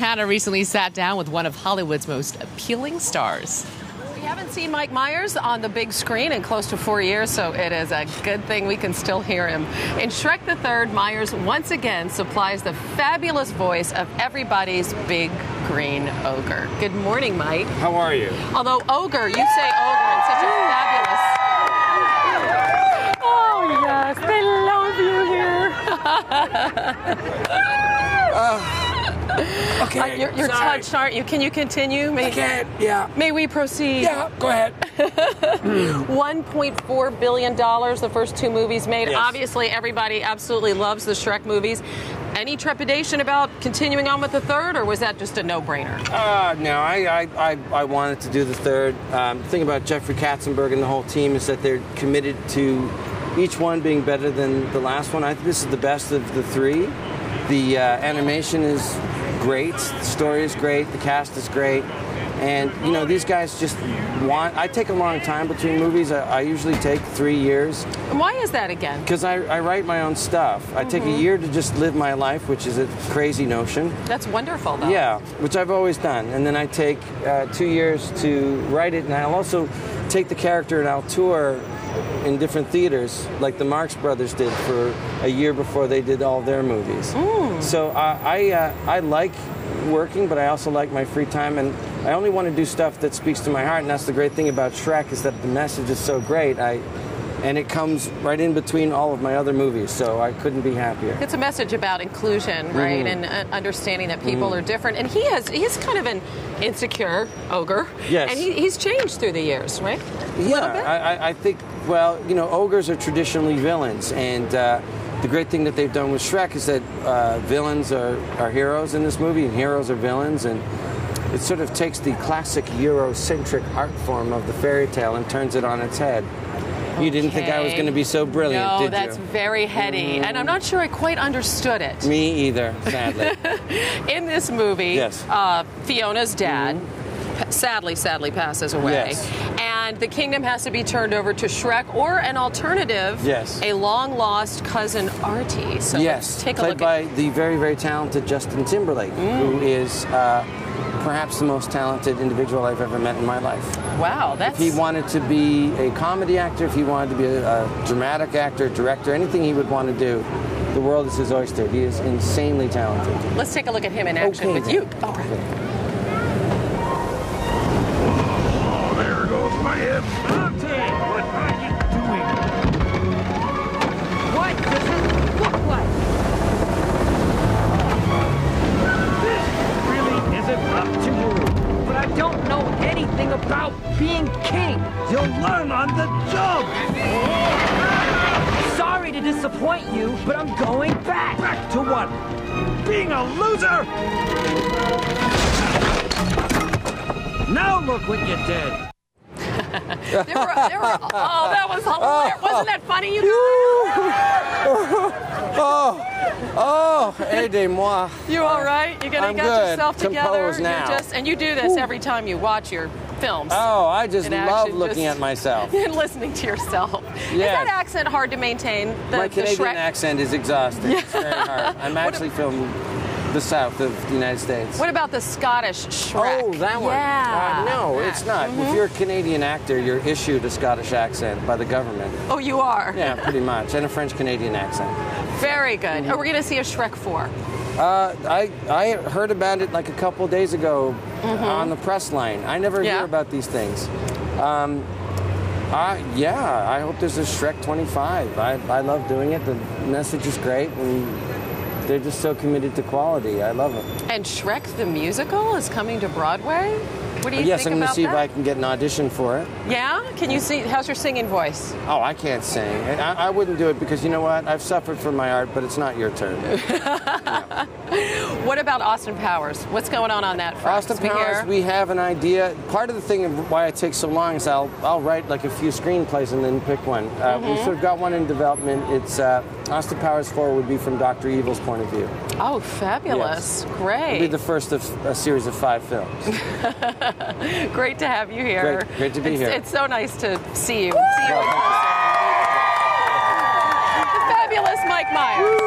Hannah recently sat down with one of Hollywood's most appealing stars. We haven't seen Mike Myers on the big screen in close to 4 years, so it is a good thing we can still hear him. In Shrek the Third, Myers once again supplies the fabulous voice of everybody's big green ogre. Good morning, Mike. How are you? Although ogre, you say ogre in such a fabulous... Oh, yes, they love you here. Okay, you're touched, aren't you? Can you continue? I can't, yeah. May we proceed? Yeah, go ahead. $1.4 billion, the first two movies made. Yes. Obviously, everybody absolutely loves the Shrek movies. Any trepidation about continuing on with the third, or was that just a no-brainer? No, I wanted to do the third. The thing about Jeffrey Katzenberg and the whole team is that they're committed to each one being better than the last one. I think this is the best of the three. The animation is great, the story is great, the cast is great, and you know, these guys just want... I take a long time between movies. I usually take 3 years. And why is that again? Because I write my own stuff. I take a year to just live my life, which is a crazy notion. That's wonderful, though. Yeah, which I've always done. And then I take 2 years to write it, and I'll also take the character and I'll tour in different theaters, like the Marx Brothers did for a year before they did all their movies. So I like working, but I also like my free time, and I only want to do stuff that speaks to my heart, and that's the great thing about Shrek, is that the message is so great. And it comes right in between all of my other movies, so I couldn't be happier. It's a message about inclusion, right, and understanding that people are different. And he's kind of an insecure ogre. Yes. And he's changed through the years, right? Yeah, I think, well, you know, ogres are traditionally villains, and the great thing that they've done with Shrek is that villains are heroes in this movie, and heroes are villains, and it sort of takes the classic Eurocentric art form of the fairy tale and turns it on its head. You didn't think I was going to be so brilliant, did you? No, that's very heady, and I'm not sure I quite understood it. Me either, sadly. In this movie, yes. Fiona's dad sadly passes away. Yes. And the kingdom has to be turned over to Shrek, or an alternative, yes, a long-lost cousin Artie. So let's take a look played by the very, very talented Justin Timberlake, who is perhaps the most talented individual I've ever met in my life. Wow, that's... If he wanted to be a comedy actor, if he wanted to be a dramatic actor, director, anything he would want to do, the world is his oyster. He is insanely talented. Let's take a look at him in action with you. All right. Oh, there goes my hip. Auntie, what are you doing? What does it look like? This really isn't up to you. But I don't know anything about being king. You'll learn on the job. Sorry to disappoint you, but I'm going back. Back to what? Being a loser? Now look what you did. Oh, that was hilarious. Wasn't that funny, you guys? Aidez-moi. You all right? You got yourself together? Composed now. And you do this every time you watch your films. Oh, I just love action, looking at myself. And listening to yourself. Yes. Is that accent hard to maintain? My Canadian Shrek accent is exhausting. It's very hard. I'm actually from the south of the United States. What about the Scottish Shrek? Oh, that one. Yeah. No, it's not. If you're a Canadian actor, you're issued a Scottish accent by the government. Oh, you are? Yeah, pretty much. And a French-Canadian accent. Very good. Are we going to see a Shrek 4? I heard about it like a couple days ago on the press line. I never hear about these things. Yeah, I hope there's a Shrek 25. I love doing it. The message is great, and they're just so committed to quality. I love it. And Shrek the Musical is coming to Broadway? What do you think about that? Yes, I'm going to see if I can get an audition for it. Yeah? Can you sing? How's your singing voice? Oh, I can't sing. I wouldn't do it because, you know what? I've suffered for my art, but it's not your turn. No. What about Austin Powers? What's going on that front? Austin Powers, we have an idea. Part of the thing of why it takes so long is I'll write like a few screenplays and then pick one. We've sort of got one in development. It's Austin Powers 4 would be from Dr. Evil's point of view. Oh, fabulous. Yes. Great. It'll be the first of a series of 5 films. Great to have you here. Great to be here. It's so nice to see you. Well, The fabulous Mike Myers.